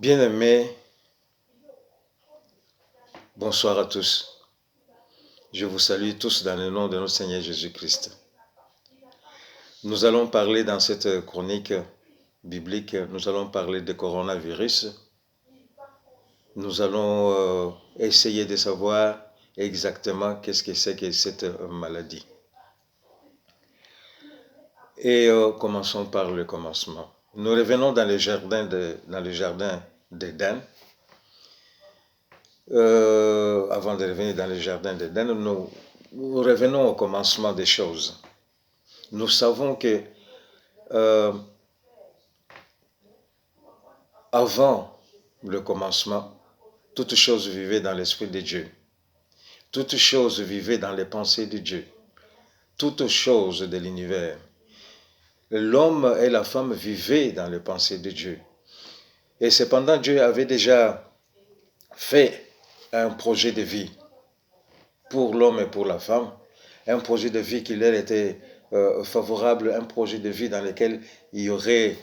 Bien-aimés, bonsoir à tous. Je vous salue tous dans le nom de notre Seigneur Jésus-Christ. Nous allons parler dans cette chronique biblique, nous allons parler de coronavirus. Nous allons essayer de savoir exactement qu'est-ce que c'est que cette maladie. Et commençons par le commencement. Nous revenons dans le jardin d'Éden. Avant de revenir dans le jardin d'Éden, nous revenons au commencement des choses. Nous savons que avant le commencement, toutes choses vivaient dans l'Esprit de Dieu. Toutes choses vivaient dans les pensées de Dieu. Toutes choses de l'univers. L'homme et la femme vivaient dans les pensées de Dieu. Et cependant, Dieu avait déjà fait un projet de vie pour l'homme et pour la femme, un projet de vie qui leur était favorable, un projet de vie dans lequel il y aurait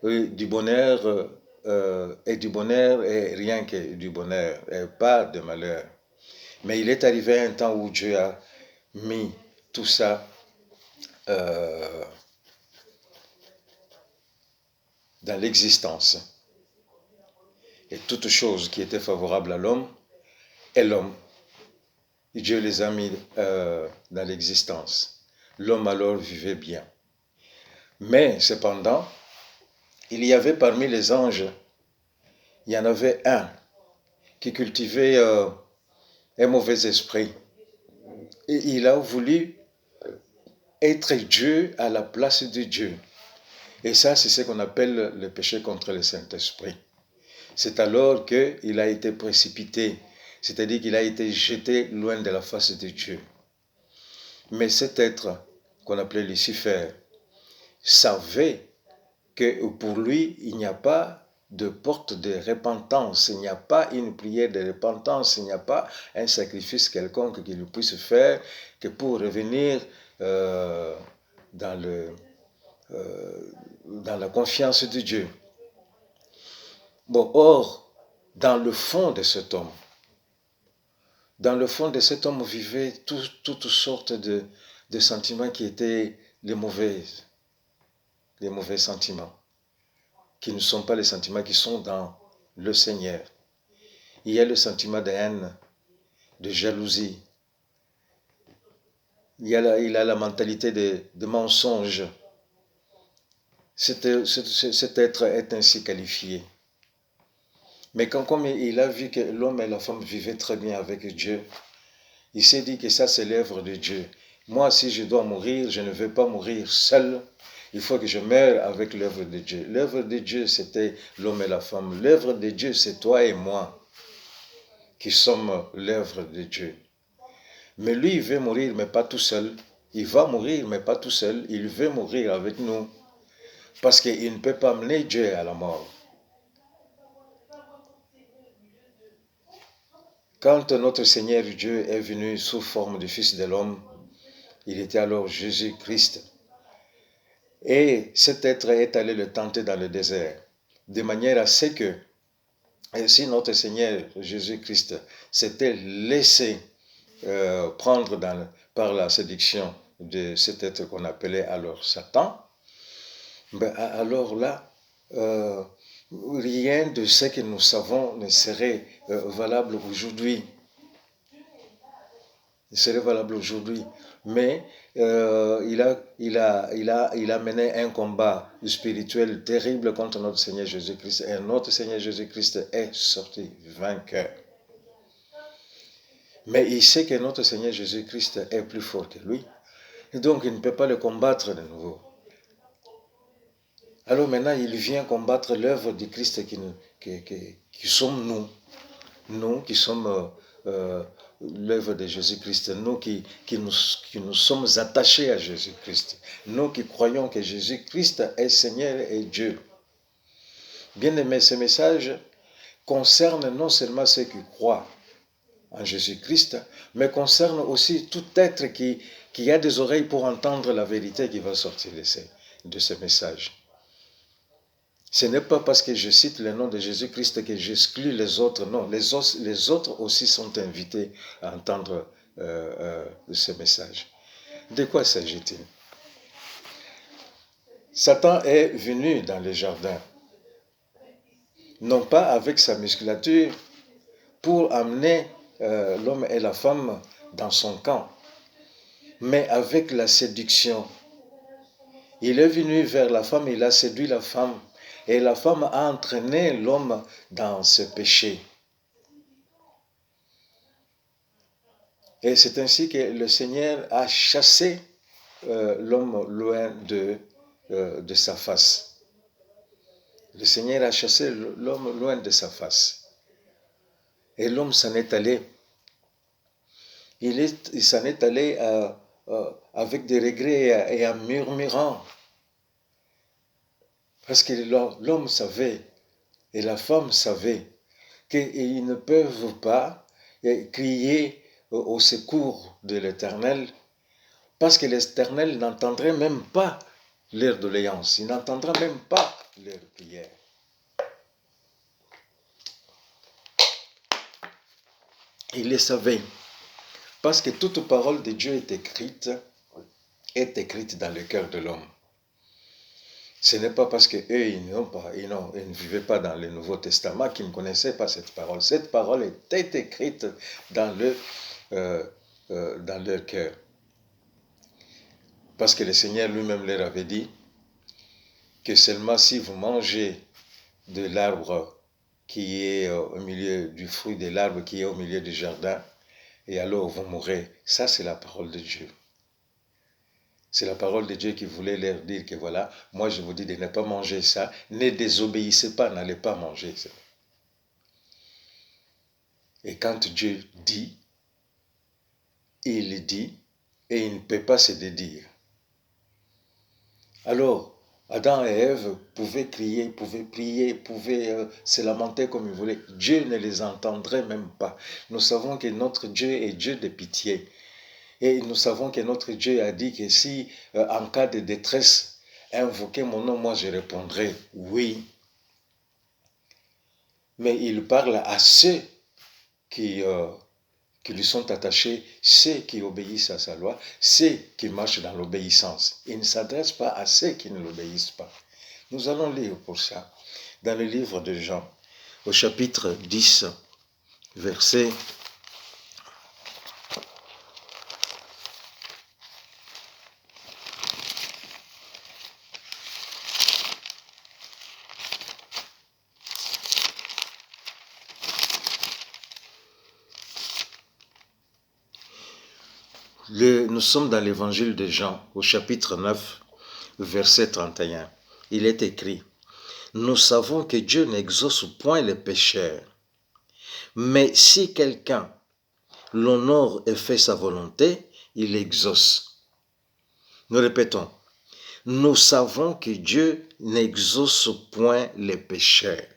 du bonheur et rien que du bonheur et pas de malheur. Mais il est arrivé un temps où Dieu a mis tout ça dans l'existence. Et toutes choses qui étaient favorables à l'homme et l'homme, Dieu les a mis dans l'existence. L'homme alors vivait bien. Mais cependant, il y avait parmi les anges, il y en avait un qui cultivait un mauvais esprit. Et il a voulu être Dieu à la place de Dieu. Et ça, c'est ce qu'on appelle le péché contre le Saint-Esprit. C'est alors qu'il a été précipité, c'est-à-dire qu'il a été jeté loin de la face de Dieu. Mais cet être qu'on appelait Lucifer savait que pour lui, il n'y a pas de porte de repentance, il n'y a pas une prière de repentance, il n'y a pas un sacrifice quelconque qu'il puisse faire que pour revenir dans la confiance de Dieu. Bon, or, dans le fond de cet homme vivaient toutes sortes de sentiments qui étaient les mauvais sentiments, qui ne sont pas les sentiments qui sont dans le Seigneur. Il y a le sentiment de haine, de jalousie. Il a la mentalité de mensonge. Cet être est ainsi qualifié. Mais comme il a vu que l'homme et la femme vivaient très bien avec Dieu, il s'est dit que ça, c'est l'œuvre de Dieu. Moi, si je dois mourir, je ne veux pas mourir seul. Il faut que je meure avec l'œuvre de Dieu. L'œuvre de Dieu, c'était l'homme et la femme. L'œuvre de Dieu, c'est toi et moi qui sommes l'œuvre de Dieu. Mais lui, il veut mourir, mais pas tout seul. Il va mourir, mais pas tout seul. Il veut mourir avec nous. Parce qu'il ne peut pas mener Dieu à la mort. Quand notre Seigneur Dieu est venu sous forme du Fils de l'homme, il était alors Jésus-Christ. Et cet être est allé le tenter dans le désert, de manière à ce que, si notre Seigneur Jésus-Christ s'était laissé prendre par la séduction de cet être qu'on appelait alors Satan, ben alors là, rien de ce que nous savons ne serait valable aujourd'hui. Il serait valable aujourd'hui. Mais il a mené un combat spirituel terrible contre notre Seigneur Jésus-Christ. Et notre Seigneur Jésus-Christ est sorti vainqueur. Mais il sait que notre Seigneur Jésus-Christ est plus fort que lui. Et donc il ne peut pas le combattre de nouveau. Alors maintenant, il vient combattre l'œuvre du Christ qui sommes nous. Nous qui sommes l'œuvre de Jésus-Christ, nous qui nous sommes attachés à Jésus-Christ, nous qui croyons que Jésus-Christ est Seigneur et Dieu. Bien aimé, ce message concerne non seulement ceux qui croient en Jésus-Christ, mais concerne aussi tout être qui a des oreilles pour entendre la vérité qui va sortir de ce message. Ce n'est pas parce que je cite le nom de Jésus-Christ que j'exclus les autres. Non, les autres aussi sont invités à entendre ce message. De quoi s'agit-il? Satan est venu dans le jardin, non pas avec sa musculature, pour amener l'homme et la femme dans son camp, mais avec la séduction. Il est venu vers la femme, il a séduit la femme, et la femme a entraîné l'homme dans ce péché. Et c'est ainsi que le Seigneur a chassé l'homme loin de sa face. Le Seigneur a chassé l'homme loin de sa face. Et l'homme s'en est allé. Il s'en est allé avec des regrets et en murmurant. Parce que l'homme savait et la femme savait qu'ils ne peuvent pas crier au secours de l'Éternel, parce que l'Éternel n'entendrait même pas leur doléance, il n'entendra même pas leur prière. Il le savait, parce que toute parole de Dieu est écrite dans le cœur de l'homme. Ce n'est pas parce qu'eux, ils ne vivaient pas dans le Nouveau Testament qu'ils ne connaissaient pas cette parole. Cette parole était écrite dans leur cœur. Parce que le Seigneur lui-même leur avait dit que seulement si vous mangez de l'arbre qui est au milieu du fruit de l'arbre qui est au milieu du jardin, et alors vous mourrez. Ça, c'est la parole de Dieu. C'est la parole de Dieu qui voulait leur dire que voilà, moi je vous dis de ne pas manger ça, ne désobéissez pas, n'allez pas manger ça. Et quand Dieu dit, il dit, et il ne peut pas se dédire. Alors, Adam et Ève pouvaient crier, pouvaient prier, pouvaient se lamenter comme ils voulaient. Dieu ne les entendrait même pas. Nous savons que notre Dieu est Dieu de pitié. Et nous savons que notre Dieu a dit que si, en cas de détresse, invoquez mon nom, moi je répondrai oui. Mais il parle à ceux qui lui sont attachés, ceux qui obéissent à sa loi, ceux qui marchent dans l'obéissance. Il ne s'adresse pas à ceux qui ne l'obéissent pas. Nous allons lire pour ça dans le livre de Jean, au chapitre 10, verset nous sommes dans l'évangile de Jean, au chapitre 9, verset 31. Il est écrit, « Nous savons que Dieu n'exauce point les pécheurs, mais si quelqu'un l'honore et fait sa volonté, il exauce. » Nous répétons, « Nous savons que Dieu n'exauce point les pécheurs. »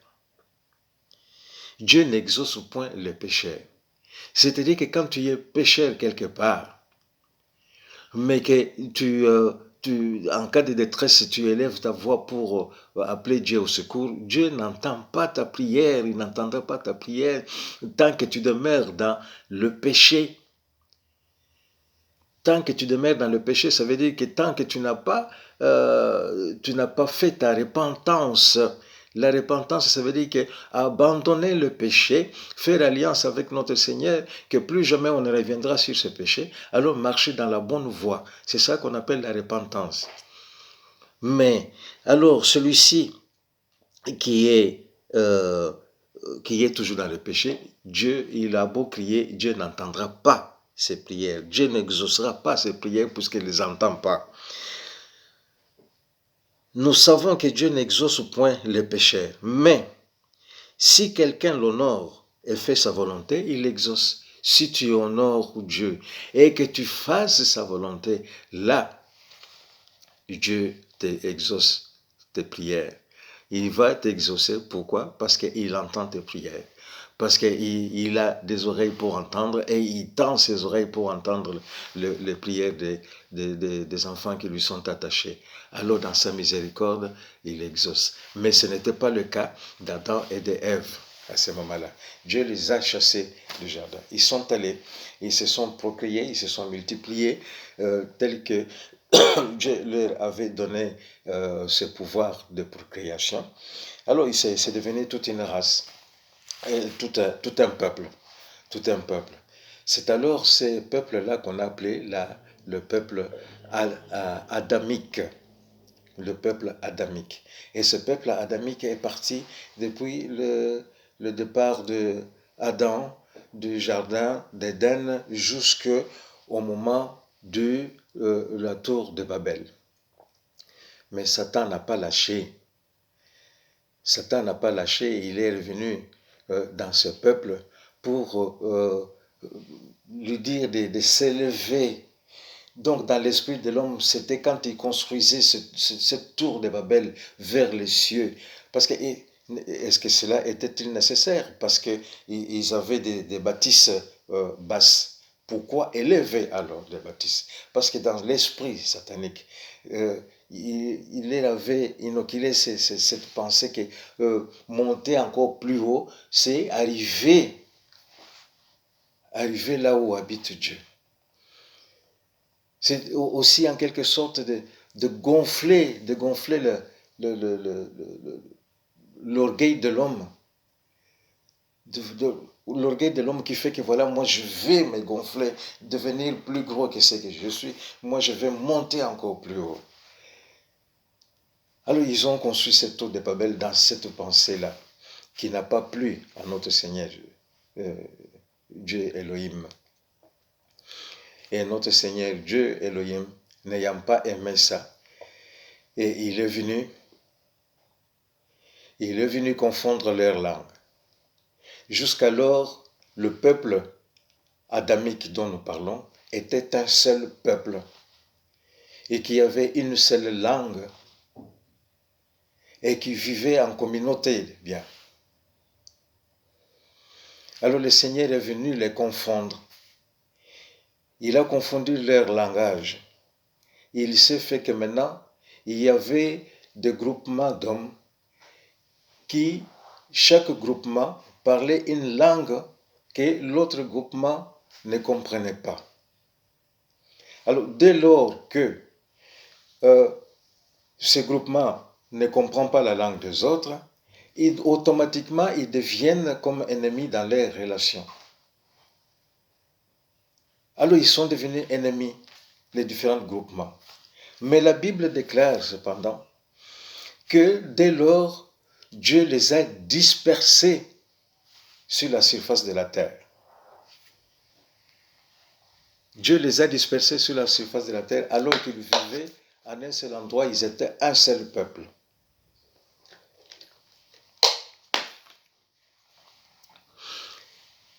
Dieu n'exauce point les pécheurs. C'est-à-dire que quand tu es pécheur quelque part, mais que en cas de détresse, tu élèves ta voix pour appeler Dieu au secours, Dieu n'entend pas ta prière, il n'entendra pas ta prière tant que tu demeures dans le péché. Tant que tu demeures dans le péché, ça veut dire que tant que tu n'as pas fait ta repentance. La repentance, ça veut dire que abandonner le péché, faire alliance avec notre Seigneur, que plus jamais on ne reviendra sur ce péché, alors marcher dans la bonne voie. C'est ça qu'on appelle la repentance. Mais, alors, celui-ci qui est toujours dans le péché, Dieu, il a beau crier, Dieu n'entendra pas ses prières. Dieu n'exaucera pas ses prières puisqu'il ne les entend pas. Nous savons que Dieu n'exauce point les pécheurs, mais si quelqu'un l'honore et fait sa volonté, il l'exauce. Si tu honores Dieu et que tu fasses sa volonté, là, Dieu t'exauce tes prières. Il va t'exaucer, pourquoi? Parce qu'il entend tes prières. parce qu'il a des oreilles pour entendre et il tend ses oreilles pour entendre les prières des enfants qui lui sont attachés. Alors dans sa miséricorde, il exauce. Mais ce n'était pas le cas d'Adam et d'Ève à ce moment-là. Dieu les a chassés du jardin. Ils sont allés, ils se sont procréés, ils se sont multipliés, tels que Dieu leur avait donné ce pouvoir de procréation. Alors c'est devenu toute une race. Tout un peuple. Tout un peuple. C'est alors ces peuples-là qu'on a appelé le peuple adamique. Le peuple adamique. Et ce peuple adamique est parti depuis le départ de Adam du jardin d'Éden jusqu'au moment de la tour de Babel. Mais Satan n'a pas lâché. Satan n'a pas lâché, il est revenu dans ce peuple pour lui dire de s'élever. Donc dans l'esprit de l'homme, c'était quand il construisait cette tour de Babel vers les cieux. Parce que, est-ce que cela était-il nécessaire? Parce qu'ils avaient des bâtisses basses. Pourquoi élever alors des bâtisses? Parce que dans l'esprit satanique, il avait inoculé cette pensée que monter encore plus haut, c'est arriver là où habite Dieu. C'est aussi en quelque sorte de gonfler l'orgueil de l'homme. L'orgueil de l'homme qui fait que voilà, moi je vais me gonfler, devenir plus gros que ce que je suis. Moi je vais monter encore plus haut. Alors ils ont construit cette tour de Babel dans cette pensée-là, qui n'a pas plu à notre Seigneur Dieu Elohim. Et notre Seigneur Dieu Elohim, n'ayant pas aimé ça, et il est venu confondre leurs langues. Jusqu'alors, le peuple adamique dont nous parlons était un seul peuple et qui avait une seule langue et qui vivait en communauté bien. Alors le Seigneur est venu les confondre. Il a confondu leur langage. Il s'est fait que maintenant, il y avait des groupements d'hommes qui, chaque groupement, parlait une langue que l'autre groupement ne comprenait pas. Alors, dès lors que ces groupements ne comprennent pas la langue des autres, automatiquement, ils deviennent comme ennemis dans leurs relations. Alors, ils sont devenus ennemis, les différents groupements. Mais la Bible déclare cependant que dès lors, Dieu les a dispersés sur la surface de la terre. Dieu les a dispersés sur la surface de la terre alors qu'ils vivaient en un seul endroit, ils étaient un seul peuple.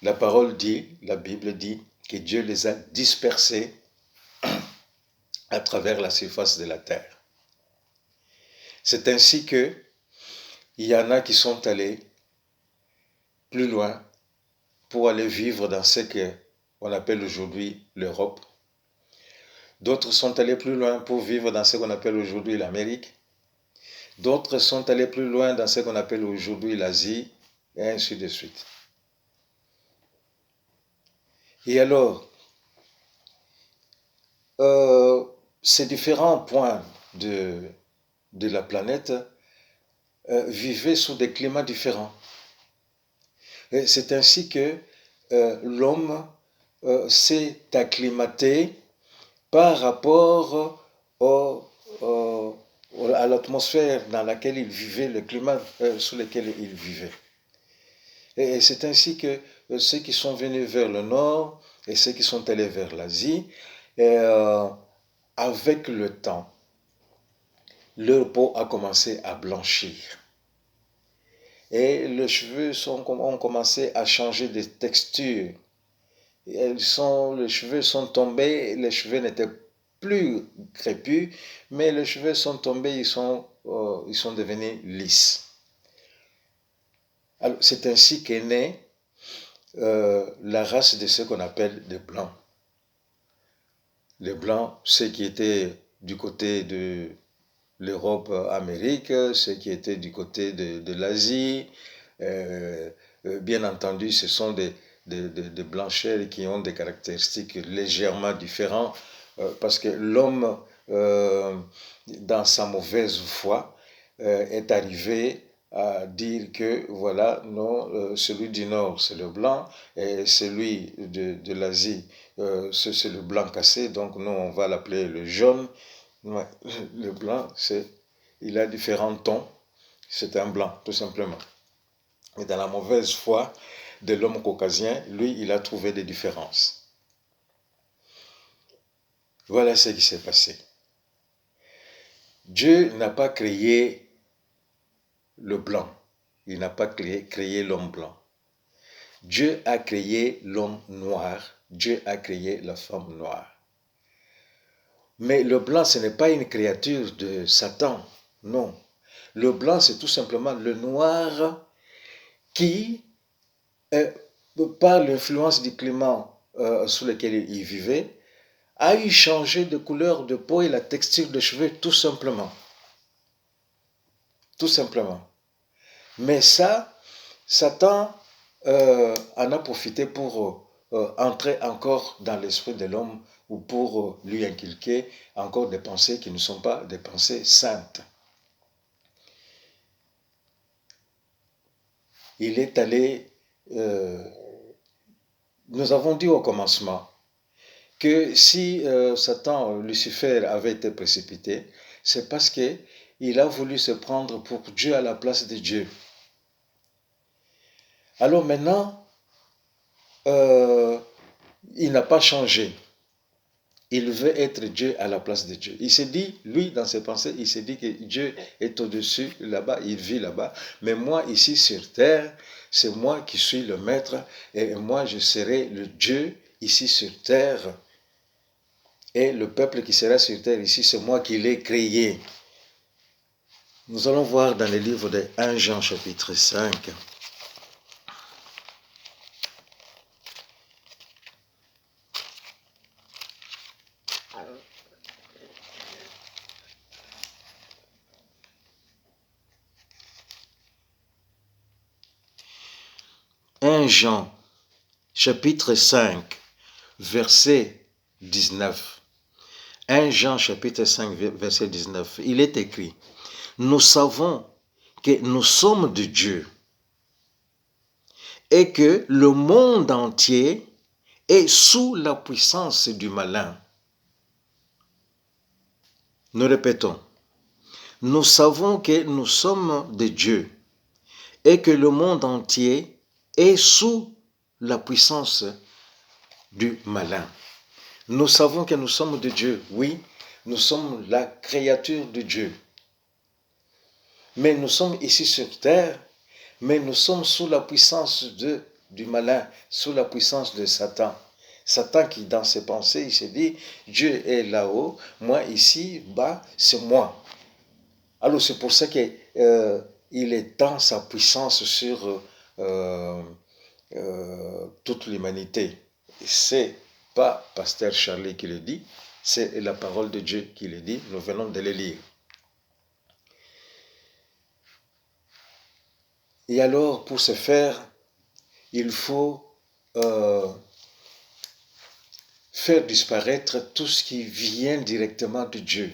La parole dit, la Bible dit que Dieu les a dispersés à travers la surface de la terre. C'est ainsi que il y en a qui sont allés plus loin pour aller vivre dans ce qu'on appelle aujourd'hui l'Europe. D'autres sont allés plus loin pour vivre dans ce qu'on appelle aujourd'hui l'Amérique. D'autres sont allés plus loin dans ce qu'on appelle aujourd'hui l'Asie, et ainsi de suite. Et alors, ces différents points de la planète vivaient sous des climats différents. Et c'est ainsi que l'homme s'est acclimaté par rapport à l'atmosphère dans laquelle il vivait, le climat sous lequel il vivait. Et c'est ainsi que ceux qui sont venus vers le nord et ceux qui sont allés vers l'Asie, avec le temps, leur peau a commencé à blanchir. Et les cheveux ont commencé à changer de texture. Les cheveux sont tombés, les cheveux n'étaient plus crépus, mais les cheveux sont tombés, ils sont devenus lisses. Alors, c'est ainsi qu'est né la race de ce qu'on appelle des Blancs. Les Blancs, ceux qui étaient du côté de l'Europe, Amérique, ceux qui étaient du côté de l'Asie. Bien entendu, ce sont des blancheurs qui ont des caractéristiques légèrement différentes parce que l'homme, dans sa mauvaise foi, est arrivé à dire que voilà, non, celui du Nord c'est le blanc et celui de l'Asie c'est le blanc cassé, donc nous on va l'appeler le jaune. Ouais, le blanc, il a différents tons. C'est un blanc, tout simplement. Et dans la mauvaise foi de l'homme caucasien, lui, il a trouvé des différences. Voilà ce qui s'est passé. Dieu n'a pas créé le blanc. Il n'a pas créé l'homme blanc. Dieu a créé l'homme noir. Dieu a créé la femme noire. Mais le blanc, ce n'est pas une créature de Satan, non. Le blanc, c'est tout simplement le noir qui, par l'influence du climat sous lequel il vivait, a eu changé de couleur de peau et la texture des cheveux, tout simplement. Tout simplement. Mais ça, Satan en a profité pour entrer encore dans l'esprit de l'homme ou pour lui inculquer encore des pensées qui ne sont pas des pensées saintes. Il est allé, nous avons dit au commencement que si Satan, Lucifer avait été précipité, c'est parce qu'il a voulu se prendre pour Dieu à la place de Dieu. Alors maintenant, il n'a pas changé. Il veut être Dieu à la place de Dieu. Il s'est dit, lui, dans ses pensées, il s'est dit que Dieu est au-dessus, là-bas, il vit là-bas. Mais moi, ici sur terre, c'est moi qui suis le maître et moi, je serai le Dieu ici sur terre. Et le peuple qui sera sur terre ici, c'est moi qui l'ai créé. Nous allons voir dans le livre de 1 Jean chapitre 5. « 1 Jean chapitre 5, verset 19. 1 Jean chapitre 5, verset 19. Il est écrit, « Nous savons que nous sommes de Dieu et que le monde entier est sous la puissance du malin. » Nous répétons, « Nous savons que nous sommes de Dieu et que le monde entier est sous la puissance du malin. » Nous savons que nous sommes de Dieu, oui, nous sommes la créature de Dieu. Mais nous sommes ici sur terre, mais nous sommes sous la puissance du malin, sous la puissance de Satan. Satan qui, dans ses pensées, il s'est dit, Dieu est là-haut, moi ici, bas, c'est moi. Alors c'est pour ça qu'il étend sa puissance sur toute l'humanité. C'est pas Pasteur Charlie qui le dit, c'est la parole de Dieu qui le dit, nous venons de le lire. Et alors, pour ce faire, il faut faire disparaître tout ce qui vient directement de Dieu.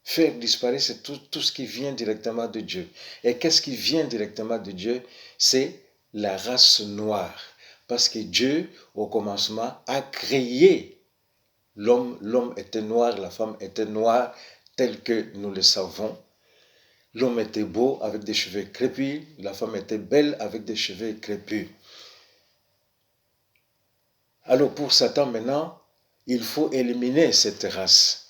Faire disparaître tout ce qui vient directement de Dieu. Et qu'est-ce qui vient directement de Dieu? C'est la race noire. Parce que Dieu, au commencement, a créé l'homme. L'homme était noir, la femme était noire, tel que nous le savons. L'homme était beau avec des cheveux crépus, la femme était belle avec des cheveux crépus. Alors pour Satan maintenant, il faut éliminer cette race.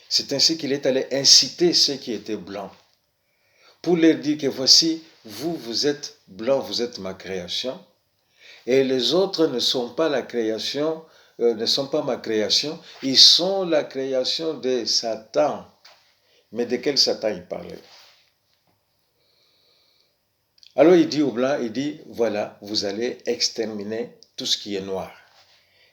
C'est ainsi qu'il est allé inciter ceux qui étaient blancs, pour leur dire que voici, vous êtes blancs, vous êtes ma création, et les autres ne sont pas la création, ne sont pas ma création, ils sont la création de Satan. Mais de quel Satan il parlait? Alors il dit au blanc, il dit, voilà, vous allez exterminer tout ce qui est noir.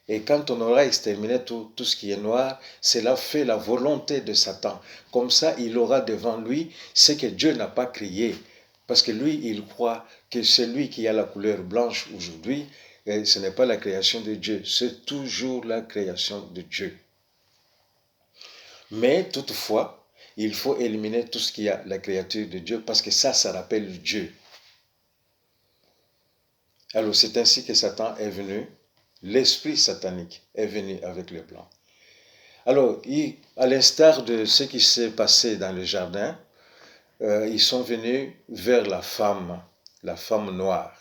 Et quand on aura exterminé tout ce qui est noir, cela fait la volonté de Satan. Comme ça, il aura devant lui ce que Dieu n'a pas créé. Parce que lui, il croit que celui qui a la couleur blanche aujourd'hui, ce n'est pas la création de Dieu, c'est toujours la création de Dieu. Mais toutefois, il faut éliminer tout ce qui a la créature de Dieu parce que ça rappelle Dieu. Alors c'est ainsi que Satan est venu, l'esprit satanique est venu avec le blanc. Alors, à l'instar de ce qui s'est passé dans le jardin, ils sont venus vers la femme noire,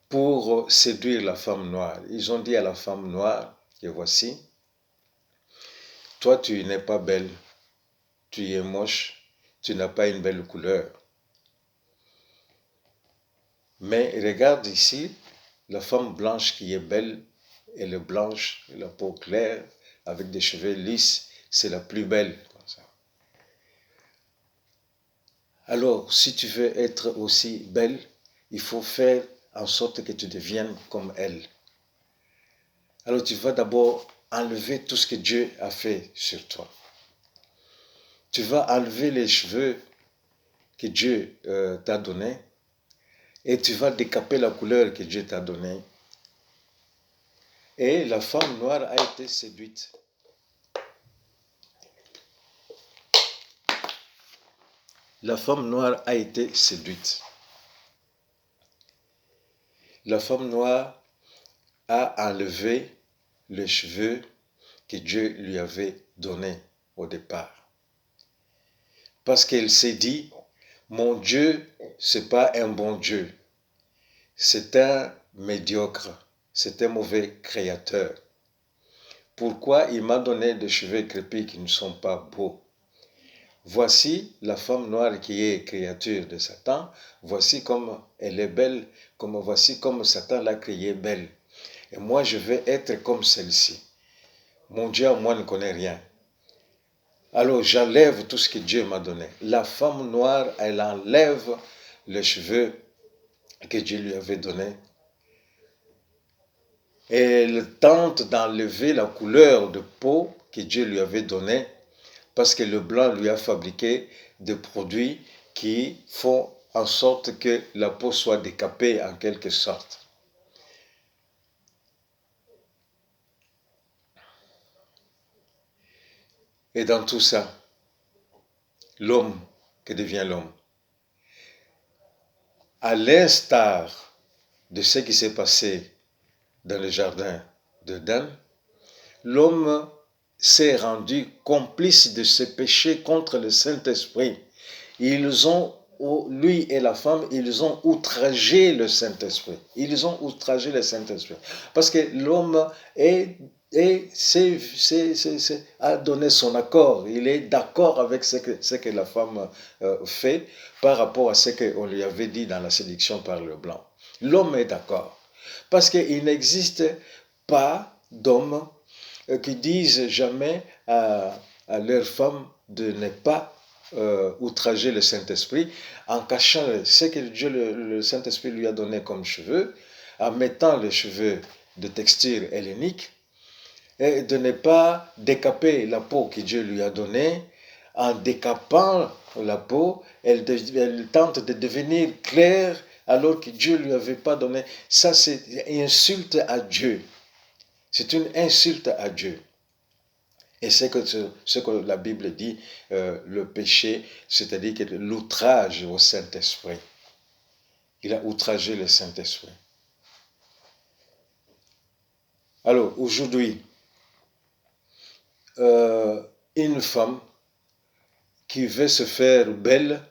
pour séduire la femme noire. Ils ont dit à la femme noire, que voici, toi tu n'es pas belle, tu es moche, tu n'as pas une belle couleur. Mais regarde ici, la femme blanche qui est belle, elle est blanche, la peau claire, avec des cheveux lisses, c'est la plus belle. Alors, si tu veux être aussi belle, il faut faire en sorte que tu deviennes comme elle. Alors, tu vas d'abord enlever tout ce que Dieu a fait sur toi. Tu vas enlever les cheveux que Dieu t'a donnés et tu vas décaper la couleur que Dieu t'a donnée. Et la femme noire a été séduite. La femme noire a été séduite. La femme noire a enlevé les cheveux que Dieu lui avait donnés au départ. Parce qu'elle s'est dit, mon Dieu, c'est pas un bon Dieu. C'est un médiocre. C'est un mauvais créateur. Pourquoi il m'a donné des cheveux crépus qui ne sont pas beaux? Voici la femme noire qui est créature de Satan. Voici comme elle est belle, voici comme Satan l'a créée belle. Et moi, je vais être comme celle-ci. Mon Dieu, moi, ne connaît rien. Alors, j'enlève tout ce que Dieu m'a donné. La femme noire, elle enlève les cheveux que Dieu lui avait donnés. Et elle tente d'enlever la couleur de peau que Dieu lui avait donnée parce que le blanc lui a fabriqué des produits qui font en sorte que la peau soit décapée en quelque sorte. Et dans tout ça, l'homme, que devient l'homme? À l'instar de ce qui s'est passé dans le jardin d'Éden, l'homme s'est rendu complice de ce péché contre le Saint-Esprit. Lui et la femme, ils ont outragé le Saint-Esprit. Ils ont outragé le Saint-Esprit. Parce que l'homme a donné son accord. Il est d'accord avec ce que la femme fait par rapport à ce qu'on lui avait dit dans la séduction par le blanc. L'homme est d'accord. Parce qu'il n'existe pas d'hommes qui disent jamais à leur femme de ne pas outrager le Saint-Esprit en cachant ce que Dieu, le Saint-Esprit lui a donné comme cheveux, en mettant les cheveux de texture hellénique, et de ne pas décaper la peau que Dieu lui a donnée. En décapant la peau, elle tente de devenir claire alors que Dieu ne lui avait pas donné. Ça, c'est une insulte à Dieu. C'est une insulte à Dieu. Et c'est ce que la Bible dit, le péché, c'est-à-dire que l'outrage au Saint-Esprit. Il a outragé le Saint-Esprit. Alors, aujourd'hui, une femme qui veut se faire belle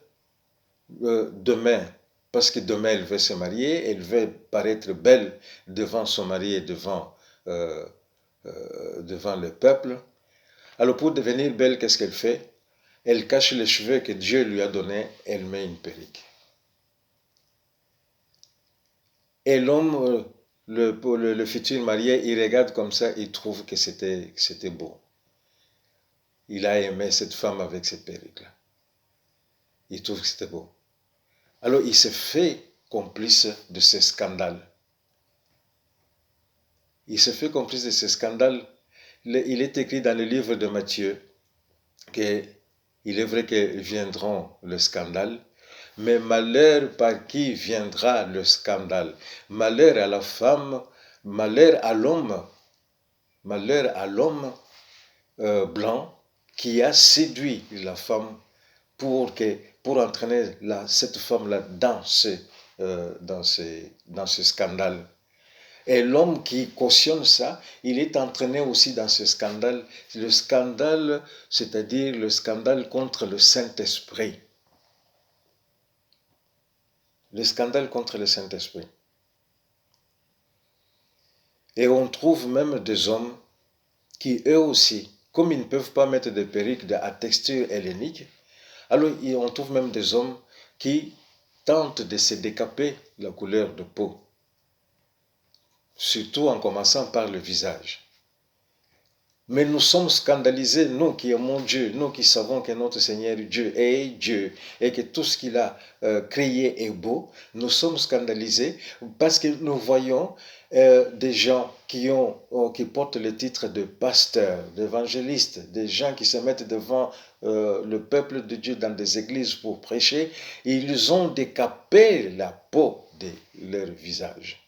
demain, parce que demain elle veut se marier, elle veut paraître belle devant son mari et devant le peuple. Alors pour devenir belle, qu'est-ce qu'elle fait? Elle cache les cheveux que Dieu lui a donnés, elle met une perruque. Et l'homme, le futur marié, il regarde comme ça, il trouve que c'était beau. Il a aimé cette femme avec cette perruque-là. Il trouve que c'était beau. Alors il s'est fait complice de ces scandales. Il s'est fait complice de ces scandales. Il est écrit dans le livre de Matthieu qu'il est vrai que viendront le scandale, mais malheur par qui viendra le scandale. Malheur à la femme, malheur à l'homme blanc qui a séduit la femme pour entraîner cette femme-là dans ce scandale. Et l'homme qui cautionne ça, il est entraîné aussi dans ce scandale. Le scandale, c'est-à-dire le scandale contre le Saint-Esprit. Le scandale contre le Saint-Esprit. Et on trouve même des hommes qui, eux aussi, comme ils ne peuvent pas mettre de perruques à texture hellénique, alors on trouve même des hommes qui tentent de se décaper la couleur de peau, surtout en commençant par le visage. Mais nous sommes scandalisés, nous qui aimons Dieu, nous qui savons que notre Seigneur Dieu est Dieu et que tout ce qu'il a créé est beau. Nous sommes scandalisés parce que nous voyons des gens qui portent le titre de pasteur, d'évangéliste, des gens qui se mettent devant le peuple de Dieu dans des églises pour prêcher. Ils ont décapé la peau de leur visage.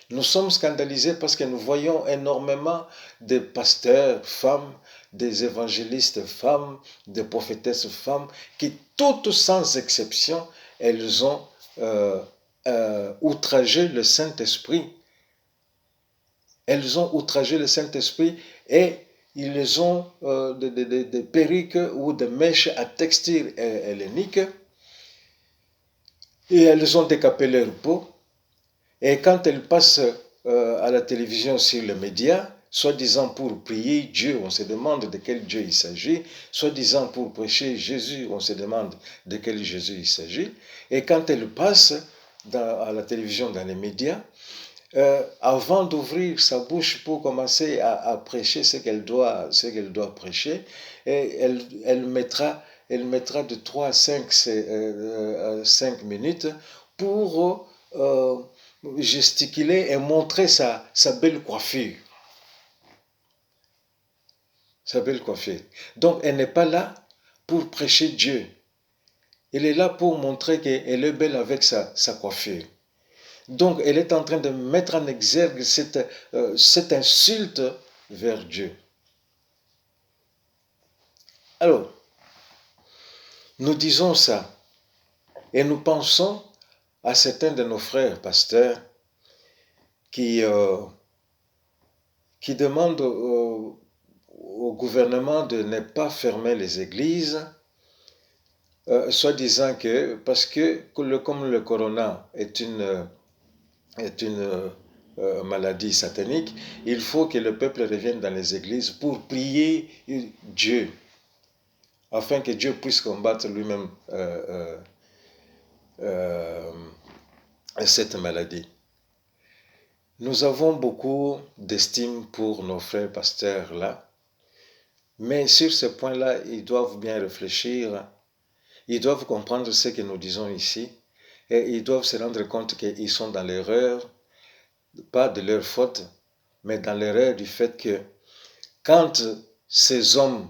Nous sommes scandalisés parce que nous voyons énormément de pasteurs femmes, des évangélistes femmes, des prophétesses femmes, qui toutes sans exception, elles ont outragé le Saint-Esprit. Elles ont outragé le Saint-Esprit et ils ont des perruques ou des mèches à texture hellénique et elles ont décapé leur peau. Et quand elles passent à la télévision sur les médias, soi-disant pour prier Dieu, on se demande de quel Dieu il s'agit, soi-disant pour prêcher Jésus, on se demande de quel Jésus il s'agit. Et quand elles passent à la télévision, dans les médias, avant d'ouvrir sa bouche pour commencer à prêcher ce qu'elle doit prêcher, et elle mettra de 3 à 5 minutes pour gesticuler et montrer sa belle coiffure. Sa belle coiffure. Donc, elle n'est pas là pour prêcher Dieu. Elle est là pour montrer qu'elle est belle avec sa coiffure. Donc, elle est en train de mettre en exergue cette insulte vers Dieu. Alors, nous disons ça et nous pensons à certains de nos frères pasteurs qui demandent au gouvernement de ne pas fermer les églises, soi-disant que, parce que comme le corona est une maladie satanique, il faut que le peuple revienne dans les églises pour prier Dieu, afin que Dieu puisse combattre lui-même cette maladie. Nous avons beaucoup d'estime pour nos frères pasteurs là, mais sur ce point-là, ils doivent bien réfléchir, ils doivent comprendre ce que nous disons ici, et ils doivent se rendre compte qu'ils sont dans l'erreur, pas de leur faute, mais dans l'erreur du fait que quand ces hommes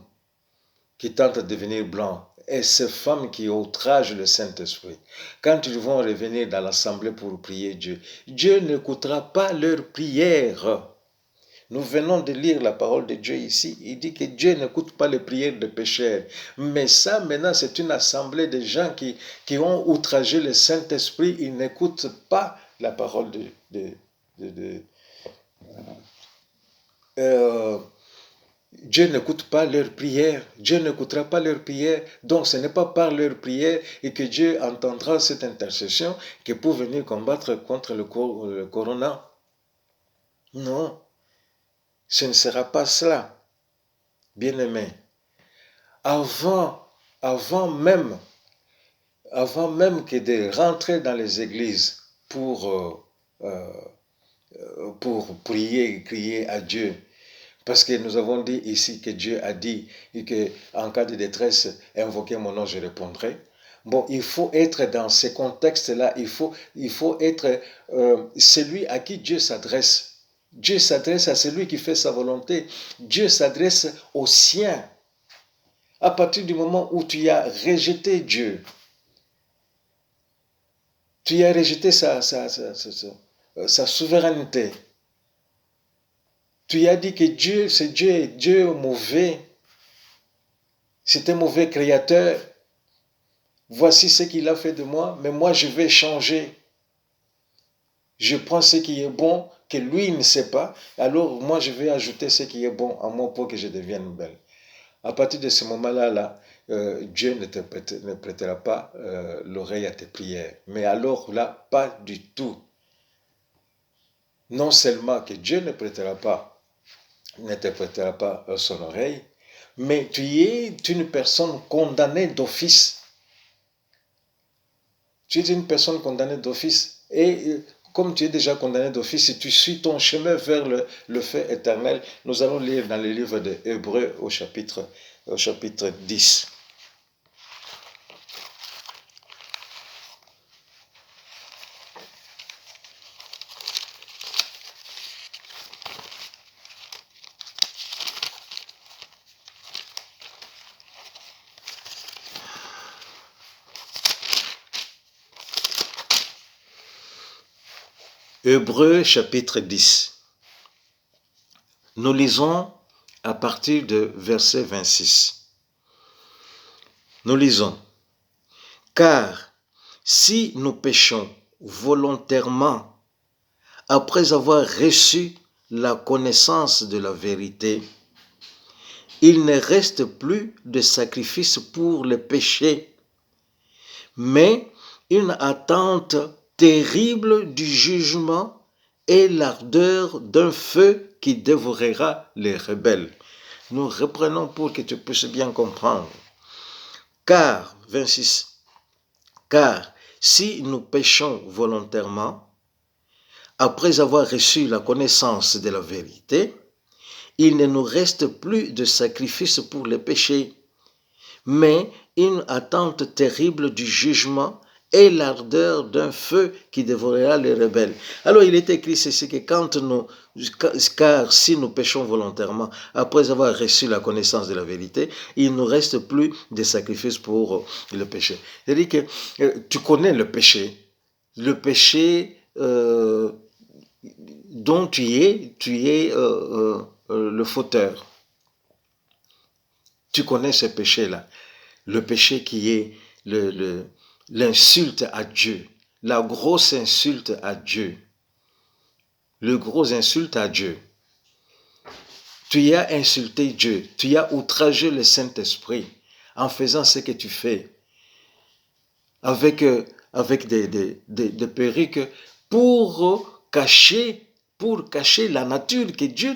qui tentent de devenir blancs et ces femmes qui outragent le Saint-Esprit, quand ils vont revenir dans l'assemblée pour prier Dieu, Dieu n'écoutera pas leurs prières. Nous venons de lire la parole de Dieu ici. Il dit que Dieu n'écoute pas les prières des pécheurs. Mais ça, maintenant, c'est une assemblée de gens qui ont outragé le Saint-Esprit. Ils n'écoutent pas la parole Dieu n'écoute pas leurs prières. Dieu n'écoutera pas leurs prières. Donc, ce n'est pas par leurs prières et que Dieu entendra cette intercession que pour venir combattre contre le corona. Non. Ce ne sera pas cela, bien-aimés. Avant même que de rentrer dans les églises pour prier, crier à Dieu, parce que nous avons dit ici que Dieu a dit qu'en cas de détresse, invoquez mon nom, je répondrai. Bon, il faut être dans ces contextes-là, il faut être celui à qui Dieu s'adresse. Dieu s'adresse à celui qui fait sa volonté. Dieu s'adresse aux siens. À partir du moment où tu as rejeté Dieu, tu as rejeté sa souveraineté. Tu as dit que Dieu, c'est Dieu, Dieu est mauvais. C'est un mauvais créateur. Voici ce qu'il a fait de moi, mais moi je vais changer. Je prends ce qui est bon, que lui ne sait pas, alors moi je vais ajouter ce qui est bon à moi pour que je devienne belle. À partir de ce moment-là, Dieu ne prêtera pas l'oreille à tes prières. Mais alors là, pas du tout. Non seulement que Dieu ne te prêtera pas son oreille, mais tu es une personne condamnée d'office. Tu es une personne condamnée d'office. Et comme tu es déjà condamné d'office, si tu suis ton chemin vers le feu éternel, nous allons lire dans le livre de Hébreux au chapitre 10. Hébreux chapitre 10. Nous lisons à partir de verset 26. Nous lisons. Car si nous péchons volontairement après avoir reçu la connaissance de la vérité, il ne reste plus de sacrifice pour le péché, mais une attente terrible du jugement et l'ardeur d'un feu qui dévorera les rebelles. Nous reprenons pour que tu puisses bien comprendre. Car, 26, car si nous péchons volontairement, après avoir reçu la connaissance de la vérité, il ne nous reste plus de sacrifice pour le péché, mais une attente terrible du jugement et l'ardeur d'un feu qui dévorera les rebelles. Alors il est écrit ceci que car si nous péchons volontairement, après avoir reçu la connaissance de la vérité, il ne nous reste plus de sacrifice pour le péché. C'est-à-dire que tu connais le péché dont tu es le fauteur. Tu connais ce péché-là. Le péché qui est l'insulte à Dieu, la grosse insulte à Dieu, le gros insulte à Dieu. Tu as insulté Dieu, tu as outragé le Saint-Esprit en faisant ce que tu fais avec des perruques pour cacher la nature que Dieu